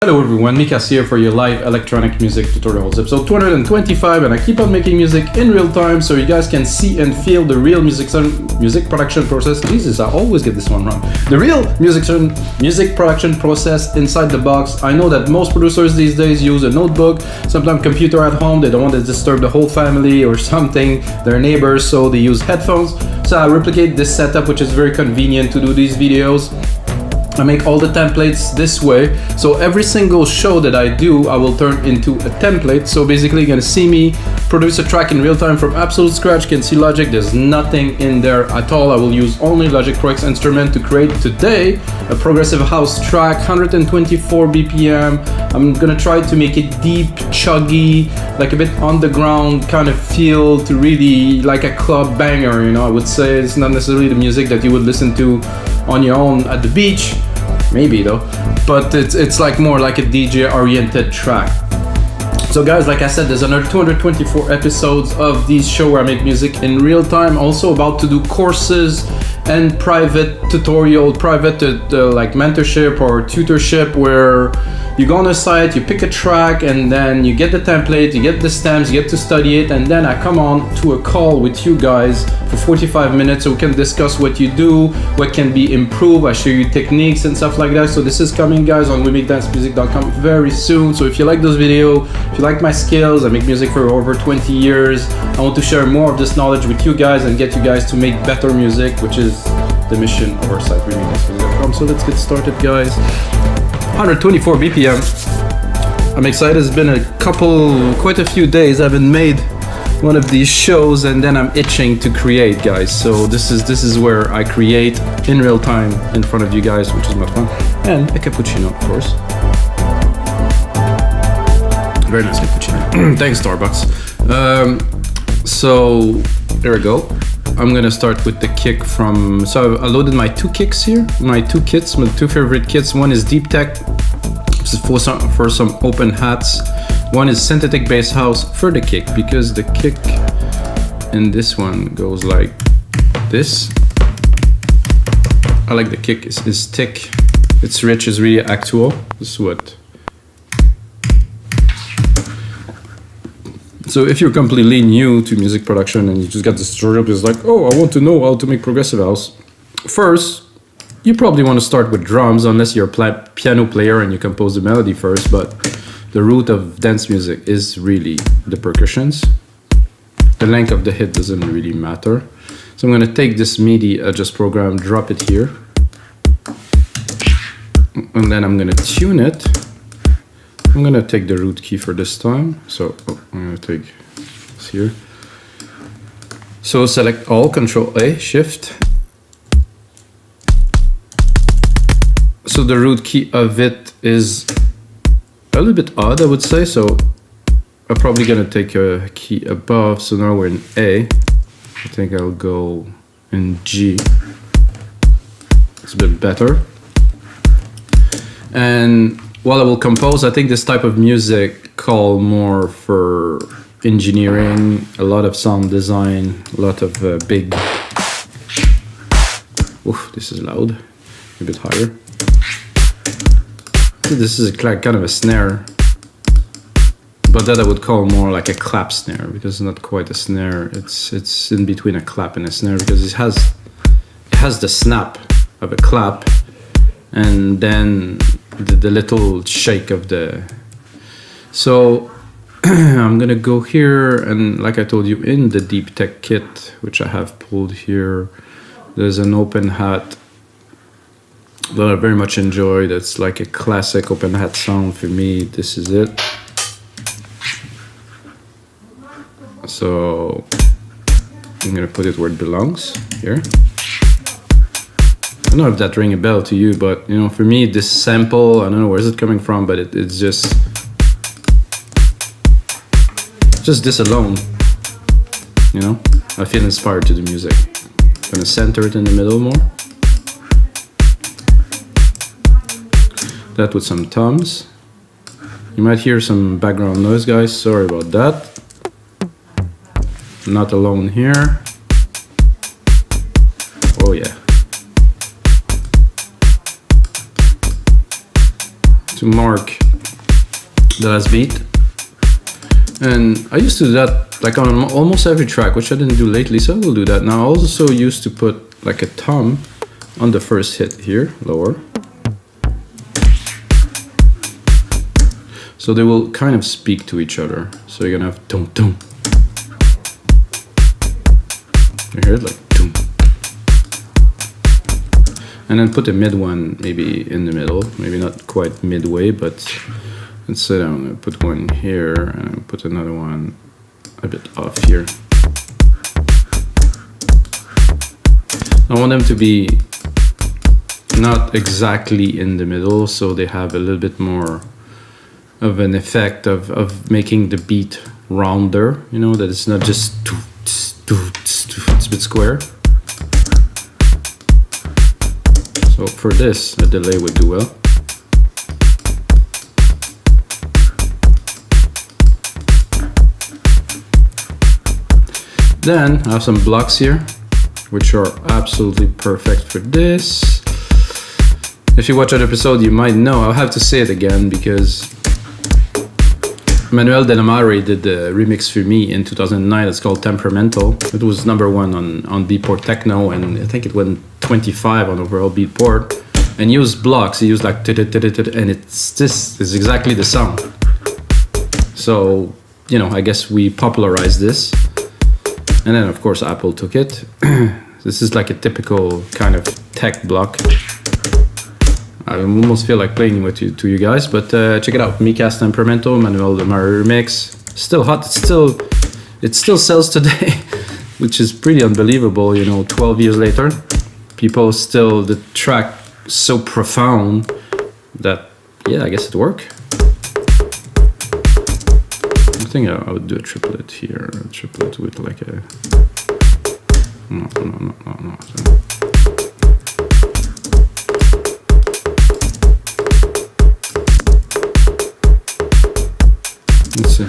Hello everyone, Mikas here for your live electronic music tutorials, episode 225, and I keep on making music in real time so you guys can see and feel the real music production process. Jesus, I always get this one wrong. The real music production process inside the box. I know that most producers these days use a notebook, sometimes computer at home. They don't want to disturb the whole family or something, their neighbors, so they use headphones. So I replicate this setup, which is very convenient to do these videos. I make all the templates this way, so every single show that I do, I will turn into a template. So basically you're gonna see me produce a track in real time from absolute scratch. You can see Logic, there's nothing in there at all. I will use only Logic Pro X instrument to create today a progressive house track, 124 BPM. I'm gonna try to make it deep, chuggy, like a bit underground kind of feel, to really like a club banger, you know. I would say it's not necessarily the music that you would listen to on your own at the beach, maybe though, but it's like more like a DJ oriented track. So guys, like I said, there's another 224 episodes of this show where I make music in real time. Also about to do courses and private tutorial, private like mentorship or tutorship, where you go on a site, you pick a track, and then you get the template, you get the stems, you get to study it, and then I come on to a call with you guys for 45 minutes so we can discuss what you do, what can be improved. I show you techniques and stuff like that. So this is coming, guys, on weMakeDanceMusic.com very soon. So if you like this video, if you like my skills, I make music for over 20 years. I want to share more of this knowledge with you guys and get you guys to make better music, which is the mission of our site, weMakeDanceMusic.com. So let's get started, guys. 124 BPM. I'm excited. It's been quite a few days. I haven't made one of these shows, and then I'm itching to create, guys. So this is where I create in real time in front of you guys, which is much fun. And a cappuccino, of course. Very nice cappuccino. Thanks, Starbucks. So there we go. I'm gonna start with the kick from, so I loaded my two kicks here, my two kits, my two favorite kits. One is Deep Tech, this is for some open hats. One is Synthetic Bass House for the kick, because the kick in this one goes like this. I like the kick, it's thick, it's rich, it's really actual. This is what. So if you're completely new to music production and you just got this tutorial, it's like, oh, I want to know how to make progressive house. First, you probably want to start with drums, unless you're a piano player and you compose the melody first, but the root of dance music is really the percussions. The length of the hit doesn't really matter. So I'm gonna take this MIDI adjust program, drop it here, and then I'm gonna tune it. I'm gonna take the root key for this time. So I'm gonna take this here. So select all, Control A, Shift. So the root key of it is a little bit odd, I would say. So I'm probably gonna take a key above. So now we're in A. I think I'll go in G. It's a bit better. And while I will compose, I think this type of music call more for engineering, a lot of sound design, a lot of big. Oof, this is loud. A bit higher. This is kind of a snare, but that I would call more like a clap snare, because it's not quite a snare. It's in between a clap and a snare, because it has the snap of a clap, and then the little shake of the. So I'm gonna go here, and like I told you, in the Deep Tech kit, which I have pulled here, there's an open hat that I very much enjoy. That's like a classic open hat sound for me. This is it. So I'm gonna put it where it belongs, here. I don't know if that rings a bell to you, but you know, for me, this sample, I don't know where is it coming from, but it's just this alone, you know, I feel inspired to the music. I'm gonna center it in the middle more. That with some toms. You might hear some background noise, guys, sorry about that. Not alone here. Oh yeah. to mark the last beat. And I used to do that like on almost every track, which I didn't do lately, so I will do that now. I also used to put like a thumb on the first hit here, lower. So they will kind of speak to each other. So you're gonna have dum dum. You hear it like dum. And then put a mid one maybe in the middle, maybe not quite midway, but instead I'm gonna put one here and put another one a bit off here. I want them to be not exactly in the middle, so they have a little bit more of an effect of making the beat rounder, you know, that it's not just it's a bit square. So for this, a delay would do well. Then I have some blocks here, which are absolutely perfect for this. If you watch that episode, you might know. I'll have to say it again because Manuel de la Mare did the remix for me in 2009. It's called Temperamental. It was #1 on Beatport Techno, and I think it went 25 on overall Beatport. And he used blocks. He used like and this is exactly the sound. So, you know, I guess we popularized this. And then of course Apple took it. This is like a typical kind of tech block. I almost feel like playing with to you guys, but check it out. Micas Temperamento, Manuel de Mare remix. Still hot. It still sells today, which is pretty unbelievable. You know, 12 years later, people still, the track so profound that, yeah, I guess it worked. I think I would do a triplet here, a triplet with like a no. Let's see.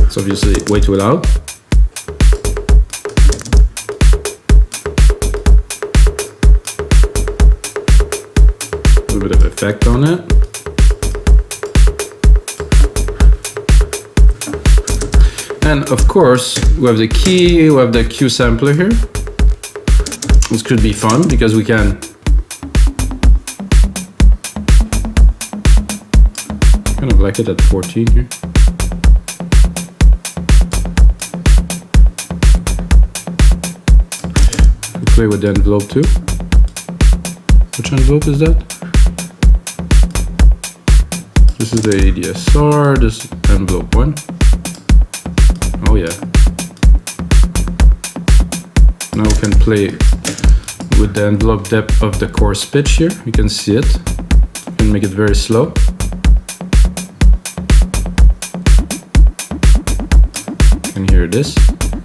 It's obviously way too loud. A bit of effect on it. And of course, we have the key, we have the Q sampler here. This could be fun because we can kind of like it at 14 here. We play with the envelope too. Which envelope is that? This is the ADSR, this is envelope 1. Oh yeah. Now we can play with the envelope depth of the chorus pitch here. You can see it. You can make it very slow. You can hear this.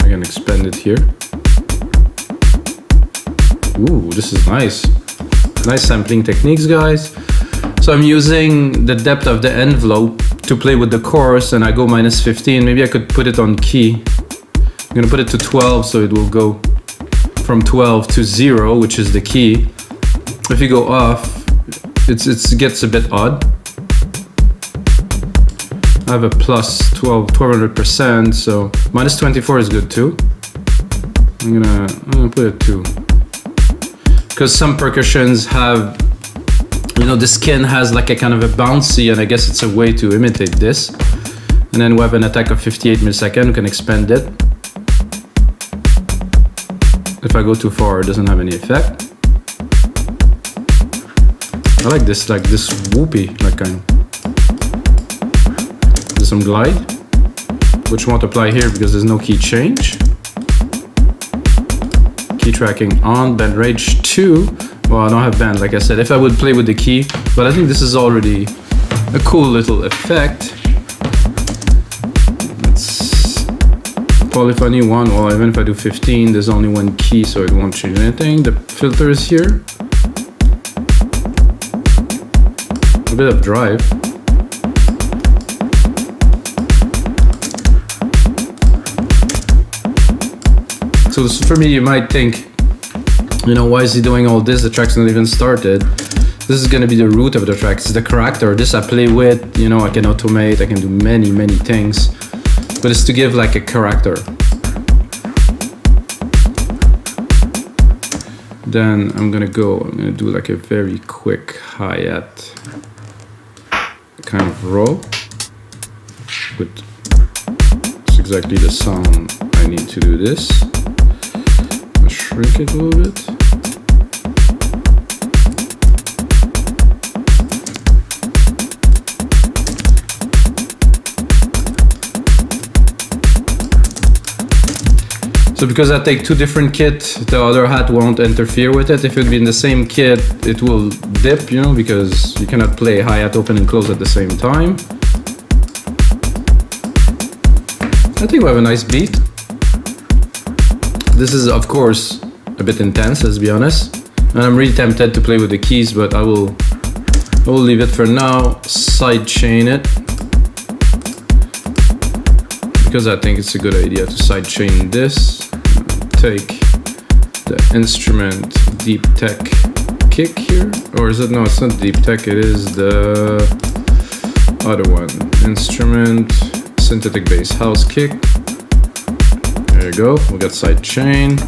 I can expand it here. Ooh, this is nice. Nice sampling techniques, guys. So I'm using the depth of the envelope to play with the chorus, and I go -15. Maybe I could put it on key. I'm gonna put it to 12, so it will go from 12 to 0, which is the key. If you go off, it gets a bit odd. I have a plus 1200%, so -24 is good too. I'm gonna put it to, because some percussions have, you know, the skin has like a kind of a bouncy, and I guess it's a way to imitate this. And then we have an attack of 58 milliseconds, we can expand it. If I go too far, it doesn't have any effect. I like this whoopy, like kind of. There's some glide, which won't apply here because there's no key change. Key tracking on, band range 2. Well, I don't have band, like I said. If I would play with the key, but I think this is already a cool little effect. It's polyphony 1. Well, even if I do 15, there's only one key, so it won't change anything. The filter is here. A bit of drive. So for me, you might think, you know, why is he doing all this? The track's not even started. This is gonna be the root of the track. It's the character. This I play with, you know, I can automate, I can do many, many things. But it's to give like a character. Then I'm gonna do like a very quick hi-hat kind of roll. It's exactly the sound I need to do this. I'll shrink it a little bit. So because I take two different kits, the other hat won't interfere with it. If it would be in the same kit, it will dip, you know, because you cannot play hi-hat open and close at the same time. I think we have a nice beat. This is, of course, a bit intense, let's be honest. And I'm really tempted to play with the keys, but I will leave it for now. Sidechain it. Because I think it's a good idea to sidechain this. Take the instrument deep tech kick here, or is it? No, it's not deep tech, it is the other one. Instrument synthetic bass house kick. There you go, we got sidechain,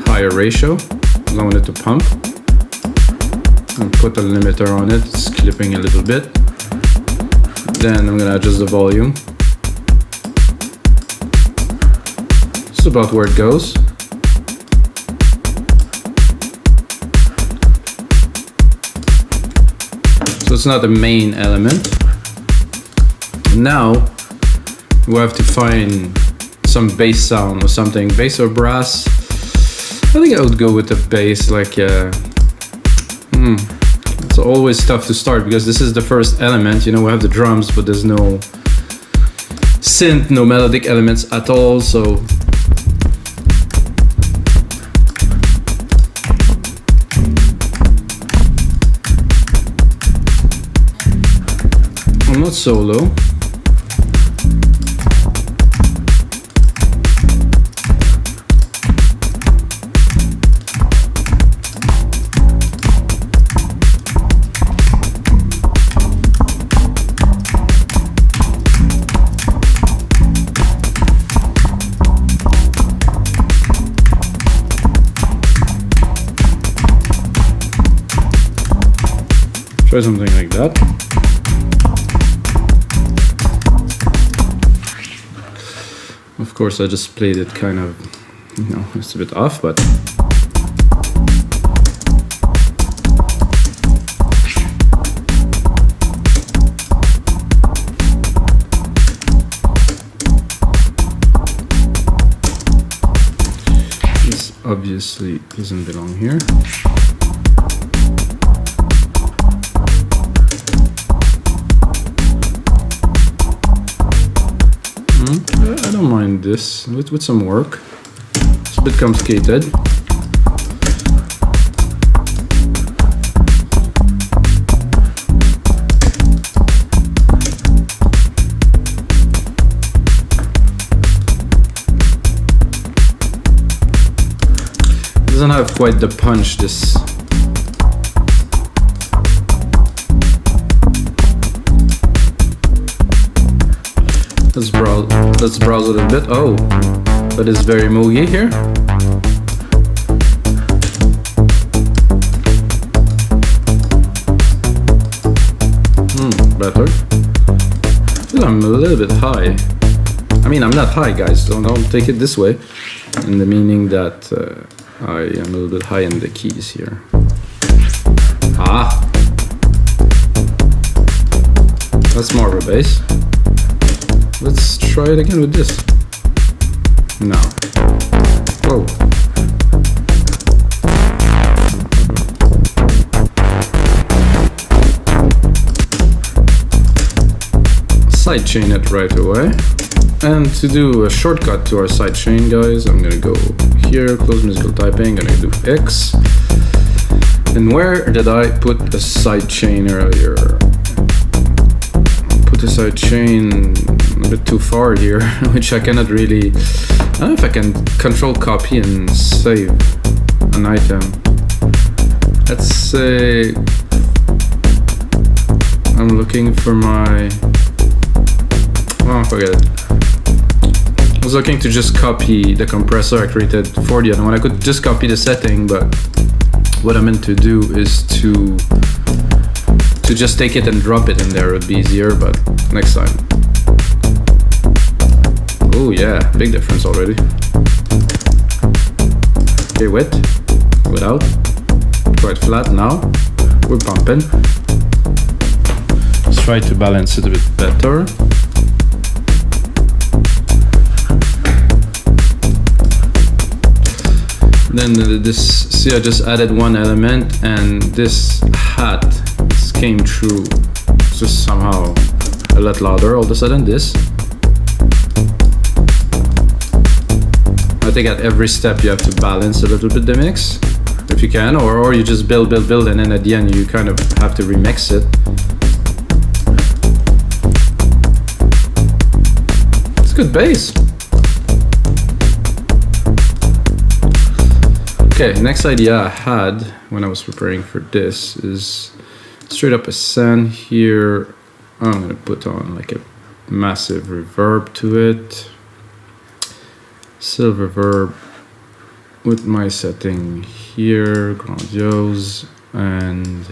higher ratio, allowing it to pump. And put a limiter on it, it's clipping a little bit. Then I'm gonna adjust the volume. This is about where it goes. So it's not the main element. Now we have to find some bass sound or something, bass or brass. I think I would go with the bass, like it's always tough to start because this is the first element, you know, we have the drums, but there's no synth, no melodic elements at all, so I'm not so low. Try something like that. Of course, I just played it kind of, you know, it's a bit off, but this obviously doesn't belong here. I don't mind this with some work. It's a bit complicated. It doesn't have quite the punch, this. Let's browse a little bit. Oh, but it's very moogie here. Better. I feel I'm a little bit high. I mean, I'm not high, guys. Don't take it this way. In the meaning that I am a little bit high in the keys here. Ah, that's more of a bass. Let's try it again with this. No. Whoa. Sidechain it right away. And to do a shortcut to our sidechain, guys, I'm gonna go here, close musical typing, gonna do X. And where did I put the sidechain earlier? put the side chain a bit too far here, which I cannot really. I don't know if I can control copy and save an item. Let's say I'm looking for my. Oh, forget it. I was looking to just copy the compressor I created for the other one. I could just copy the setting, but what I meant to do is to just take it and drop it in there. It would be easier, but next time. Oh yeah, big difference already. Okay, with, without, quite flat now. We're pumping. Let's try to balance it a bit better. Then this, see, I just added one element, and this hat came through just somehow a lot louder all of a sudden. This, I think at every step you have to balance a little bit the mix if you can, or you just build, and then at the end you kind of have to remix it. It's good bass. Okay, next idea I had when I was preparing for this is straight up a send here. I'm gonna put on like a massive reverb to it. Silver reverb with my setting here, grandiose, and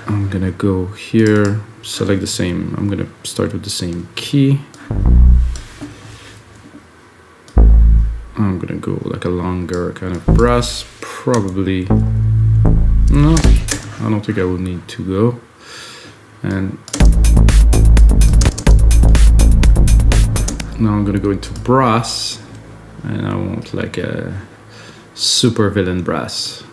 I'm gonna go here, select the same, I'm gonna start with the same key. I'm gonna go like a longer kind of brass, probably. No, I don't think I will need to go. And now I'm gonna go into brass, and I want like a super villain brass.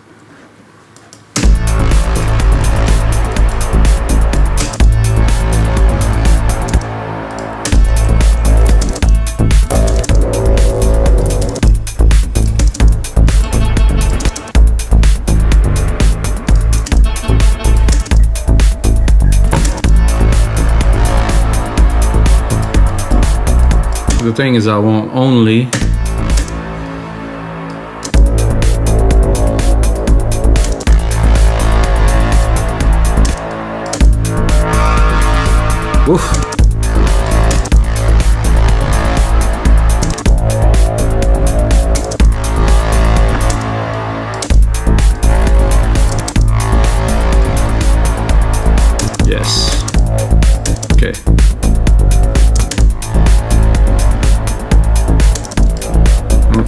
The thing is, I want only oof. Yes. Okay.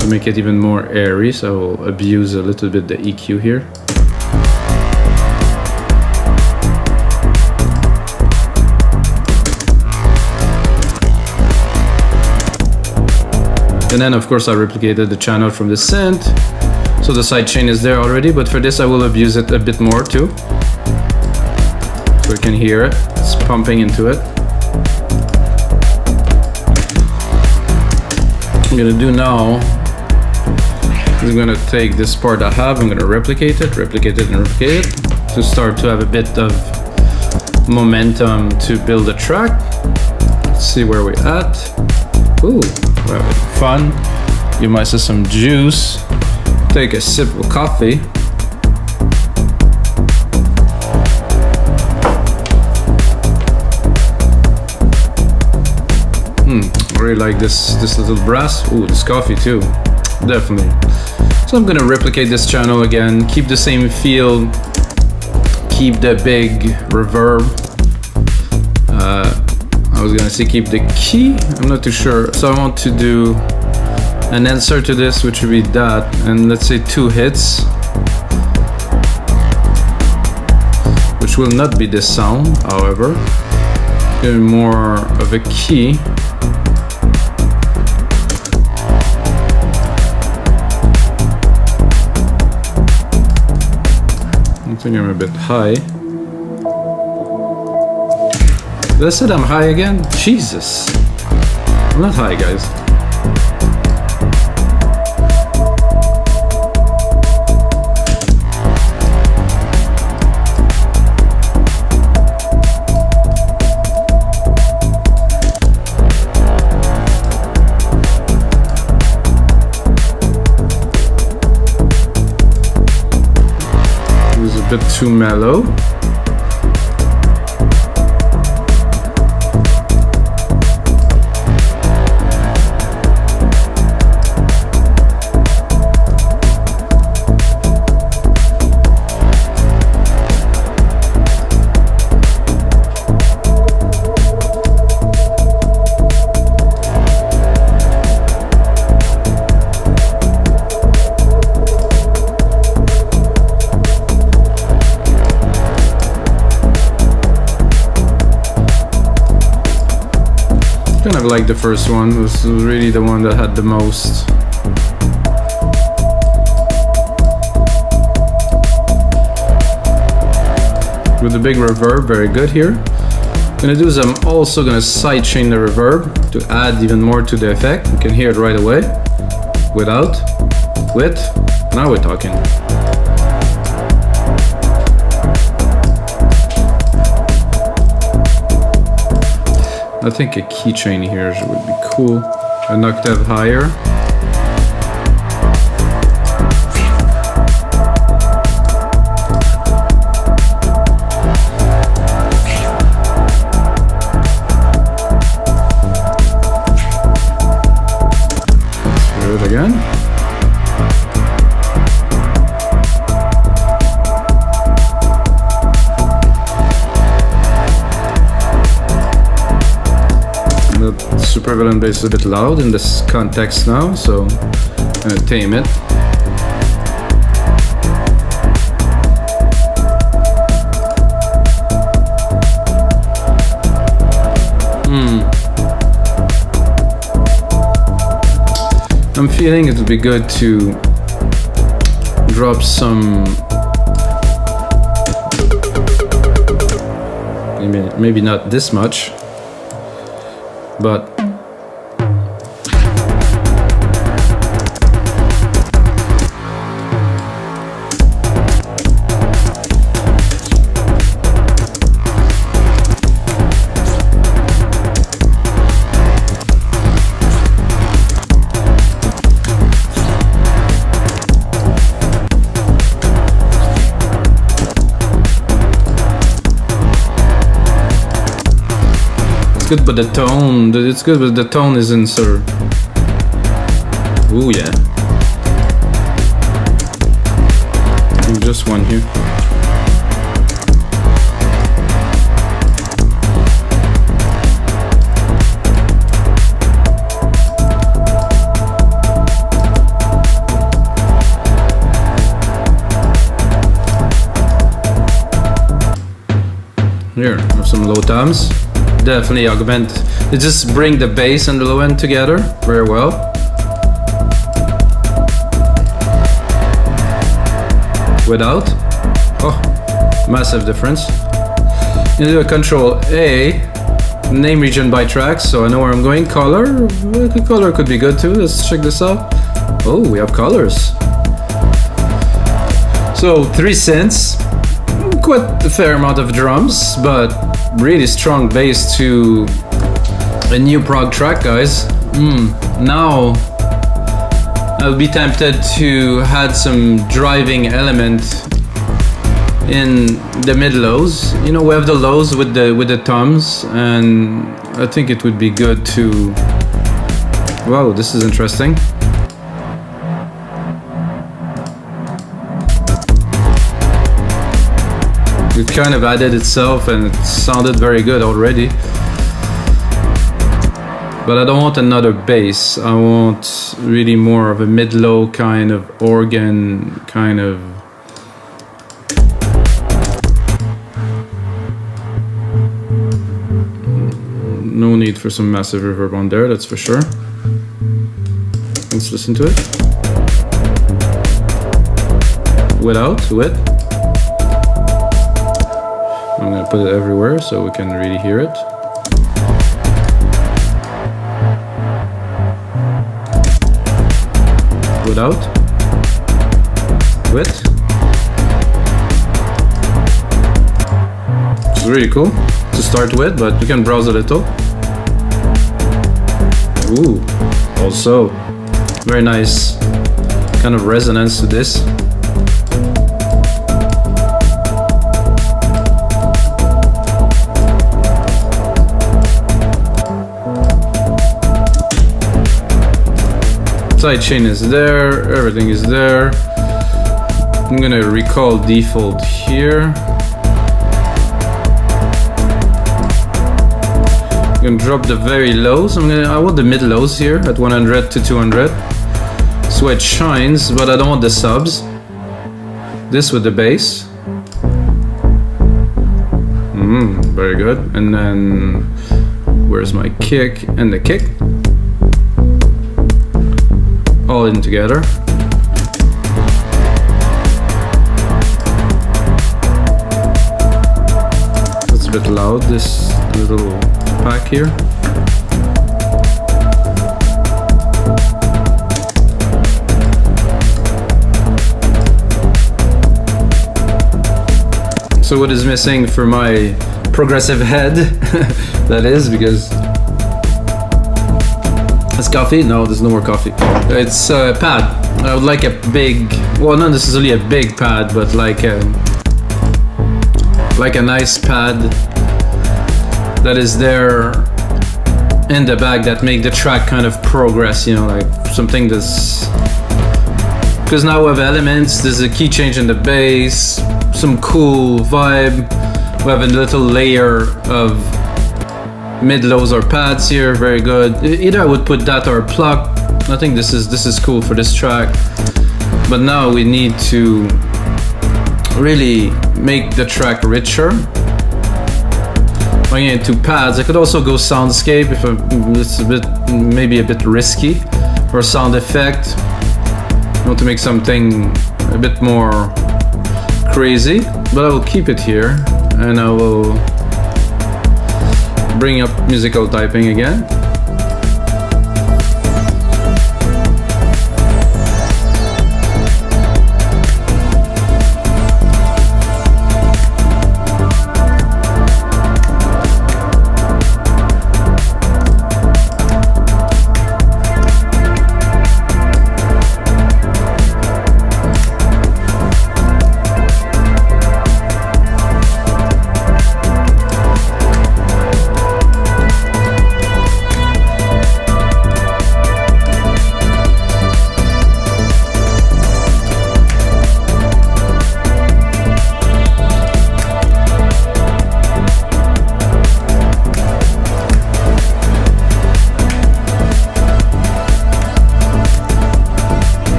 To make it even more airy, so I'll abuse a little bit the EQ here. And then of course I replicated the channel from the synth, so the sidechain is there already, but for this I will abuse it a bit more too. So you can hear it, it's pumping into it. What I'm gonna do now, I'm gonna take this part I have, I'm gonna replicate it, to start to have a bit of momentum to build a track. Let's see where we're at. Ooh, we're having fun. Give myself some juice. Take a sip of coffee. I really like this little brass. Ooh, this coffee too. Definitely. So I'm gonna replicate this channel again, keep the same feel, keep the big reverb. I was gonna say keep the key, I'm not too sure. So I want to do an answer to this, which would be that, and let's say 2 hits, which will not be this sound, however. Getting more of a key. I think I'm a bit high. Did I say I'm high again? Jesus. I'm not high, guys. too mellow. Kind of like the first one. It was really the one that had the most. With the big reverb, very good here. Gonna do is I'm also gonna sidechain the reverb to add even more to the effect. You can hear it right away. Without, with, now we're talking. I think a keychain here would be cool. An octave higher. Let's hear it again. Super violin bass is a bit loud in this context now, so I'm gonna tame it. I'm feeling it would be good to drop some, maybe not this much, but good, but the tone, it's good, but the tone isn't so. Ooh, yeah. Just one here. Here, have some low toms. Definitely augment. They just bring the bass and the low end together very well. Without. Oh, massive difference. You do a Control A, name region by tracks, so I know where I'm going. Color. Color could be good too. Let's check this out. Oh, we have colors. So 3 synths, quite a fair amount of drums, but really strong bass to a new prog track, guys. Now I'll be tempted to add some driving element in the mid lows. You know, we have the lows with the toms, and I think it would be good to. Wow, this is interesting. It kind of added itself and it sounded very good already. But I don't want another bass. I want really more of a mid-low kind of organ, kind of. No need for some massive reverb on there, that's for sure. Let's listen to it. Without, with. I'm gonna put it everywhere so we can really hear it. Without, with. It's really cool to start with, but you can browse a little. Ooh, also very nice kind of resonance to this. Sidechain is there, everything is there. I'm gonna recall default here. I'm gonna drop the very lows. I want the mid lows here at 100 to 200. So it shines, but I don't want the subs. This with the bass. Very good. And then where's my kick and the kick? All in together. That's a bit loud, this little pack here. So what is missing for my progressive head? That is because it's coffee. No, there's no more coffee. It's a pad. I would like a big, well, not necessarily a big pad, but like a nice pad that is there in the back that make the track kind of progress. You know, like something that's, because now we have elements. There's a key change in the bass. Some cool vibe. We have a little layer of mid-lows or pads here, very good. Either I would put that or pluck. I think this is cool for this track. But now we need to really make the track richer. Going into pads, I could also go soundscape if it's a bit, maybe a bit risky, or sound effect. I want to make something a bit more crazy, but I will keep it here and I will bring up musical typing again.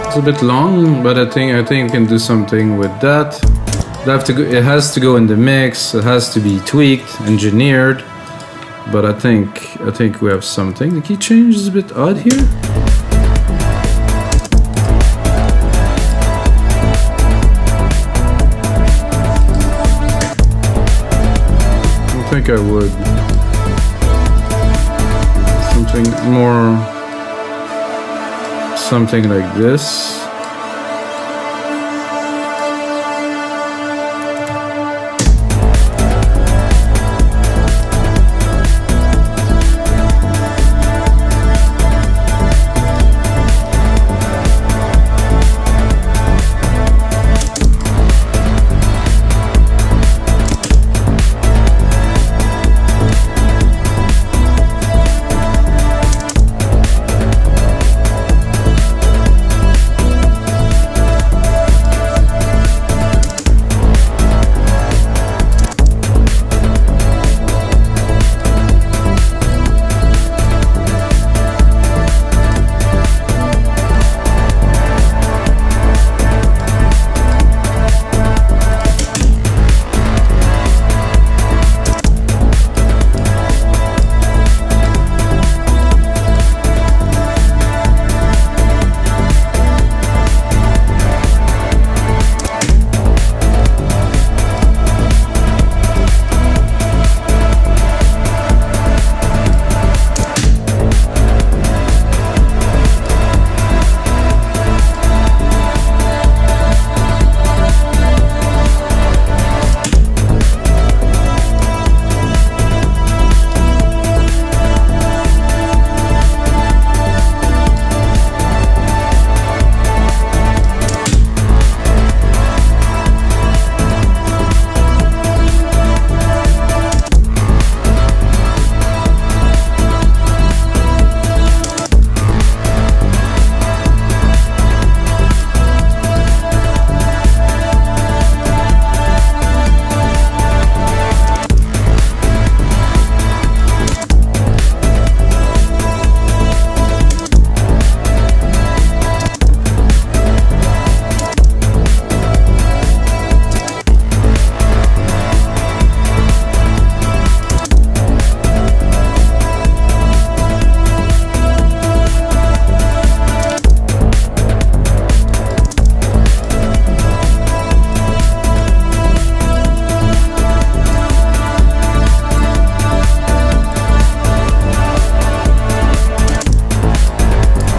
It's a bit long, but I think we can do something with that. It has to go in the mix. It has to be tweaked, engineered. But I think we have something. The key change is a bit odd here. I think I would something more. Something like this.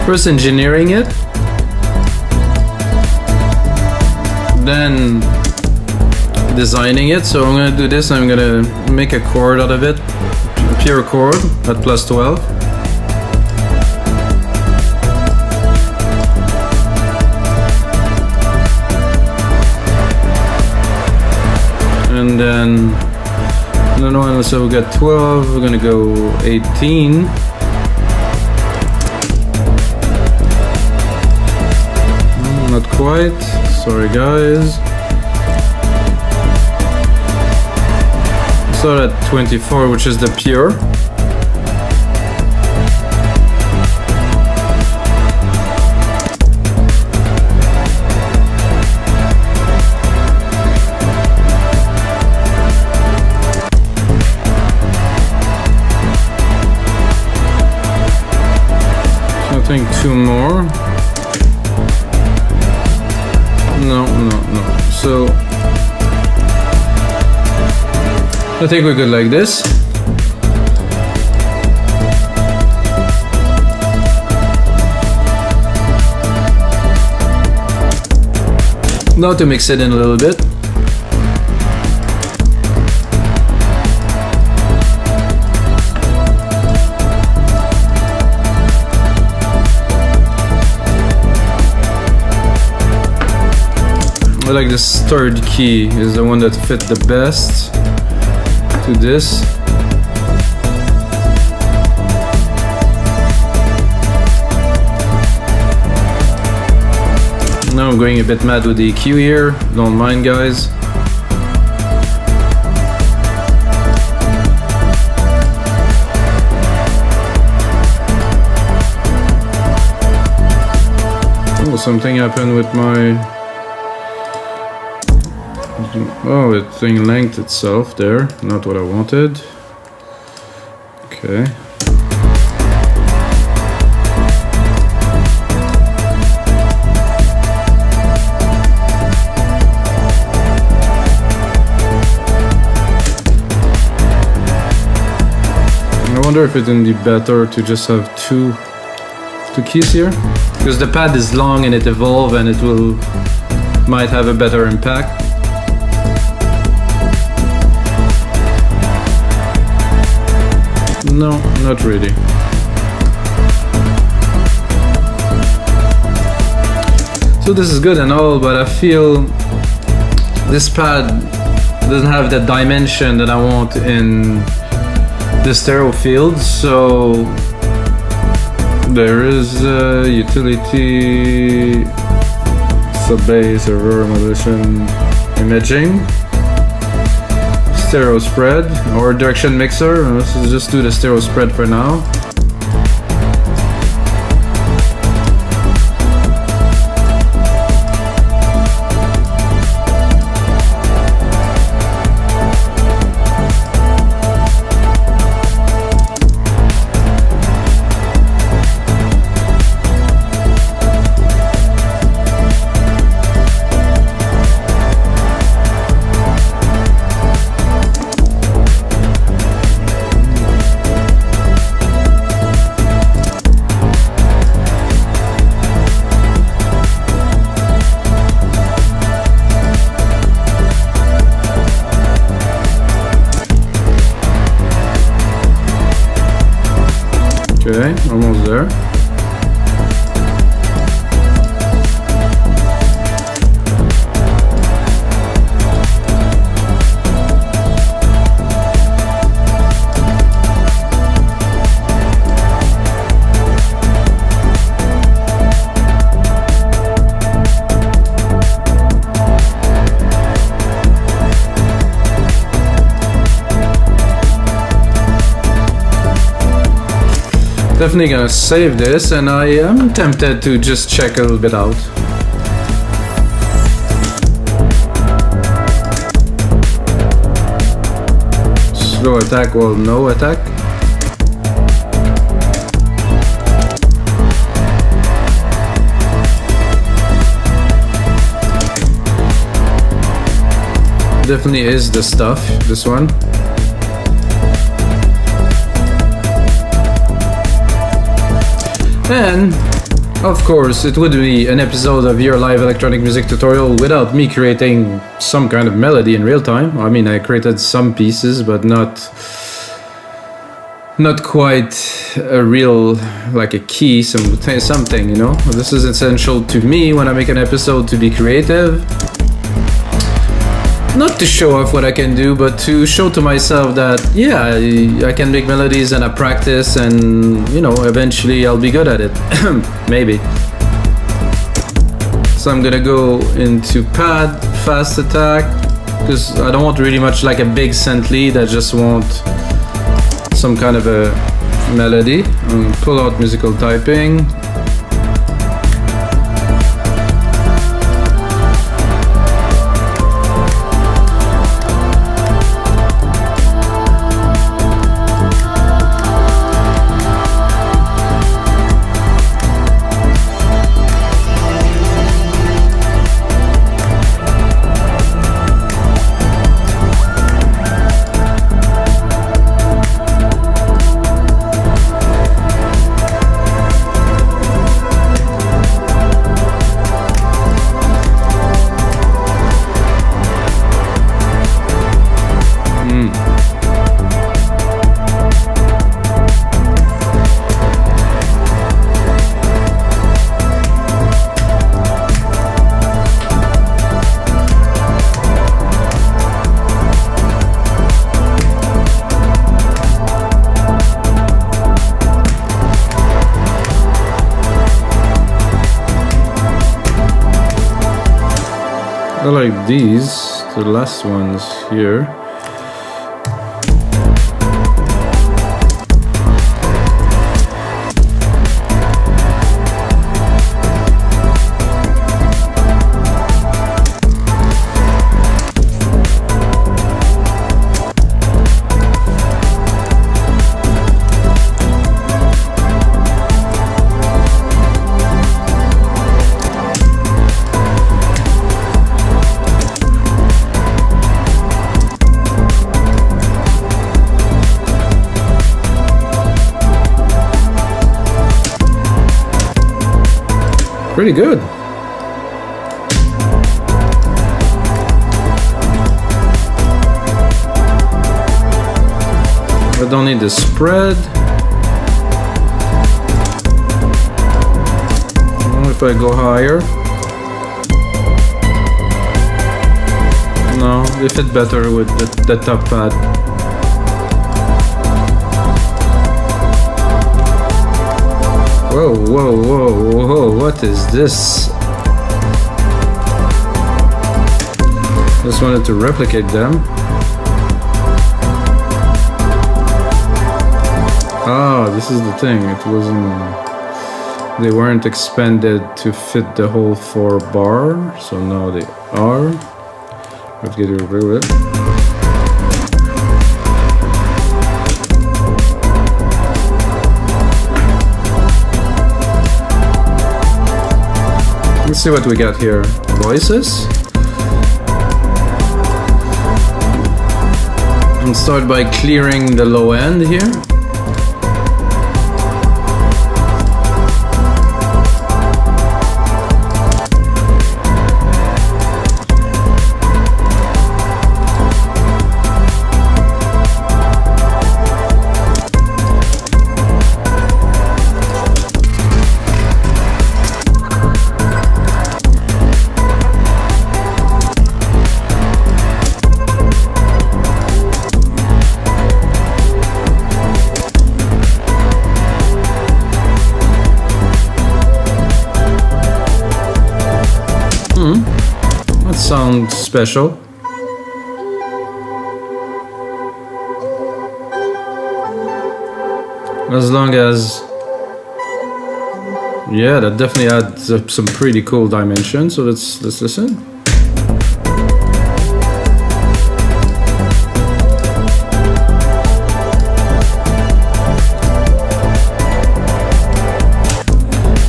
First engineering it, then designing it. So I'm gonna do this. I'm gonna make a chord out of it, a pure chord at +12. And then another one, so we got 12, we're gonna go 18. Not quite, sorry guys. So at 24, which is the pure. I think 2 more. No. So I think we're good like this. Now to mix it in a little bit. I like this third key is the one that fit the best to this. Now I'm going a bit mad with the EQ here, don't mind guys. Oh, something happened with my... Oh, the thing length itself there, not what I wanted. Okay. I wonder if it would be better to just have two keys here, because the pad is long and it evolves and it might have a better impact. No, not really. So this is good and all, but I feel this pad doesn't have the dimension that I want in the stereo field. So there is a utility, sub-bass, error modulation, imaging, stereo spread or direction mixer. Let's just do the stereo spread for now. Okay, almost there. Definitely gonna save this, and I am tempted to just check a little bit out. Slow attack, well, no attack. Definitely is the stuff, this one. And Of course, it would be an episode of your live electronic music tutorial without me creating some kind of melody in real time. I mean, I created some pieces, but not quite a real, like a key, something, you know. This is essential to me when I make an episode, to be creative. Not to show off what I can do, but to show to myself that, yeah, I can make melodies and I practice, and, you know, eventually I'll be good at it. Maybe. So I'm gonna go into pad, fast attack, because I don't want really much like a big synth lead, I just want some kind of a melody. Pull out musical typing. I like these, the last ones here. Pretty good. I don't need the spread. If I go higher. No, they fit better with the top pad. Whoa, whoa, whoa, whoa, what is this? Just wanted to replicate them. Ah, this is the thing, it wasn't... They weren't expanded to fit the whole 4 bar, so now they are. Let's get rid of it. Let's see what we got here. Voices. And start by clearing the low end here. That sounds special. As long as... Yeah, that definitely adds up some pretty cool dimensions, so let's listen.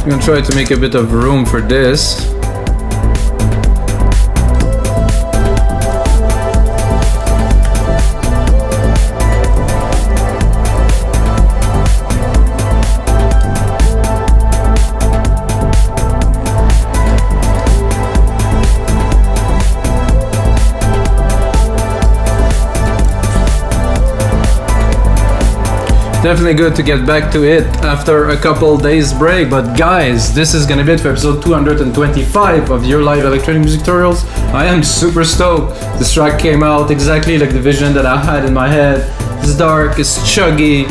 I'm gonna try to make a bit of room for this. Definitely good to get back to it after a couple days break. But guys, this is gonna be it for episode 225 of your live electronic music tutorials. I am super stoked. This track came out exactly like the vision that I had in my head. It's dark, it's chuggy.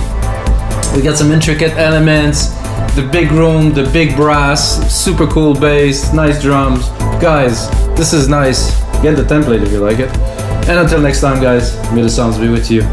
We got some intricate elements, the big room, the big brass, super cool bass, nice drums. Guys, this is nice. Get the template if you like it. And until next time, guys, may the sounds be with you.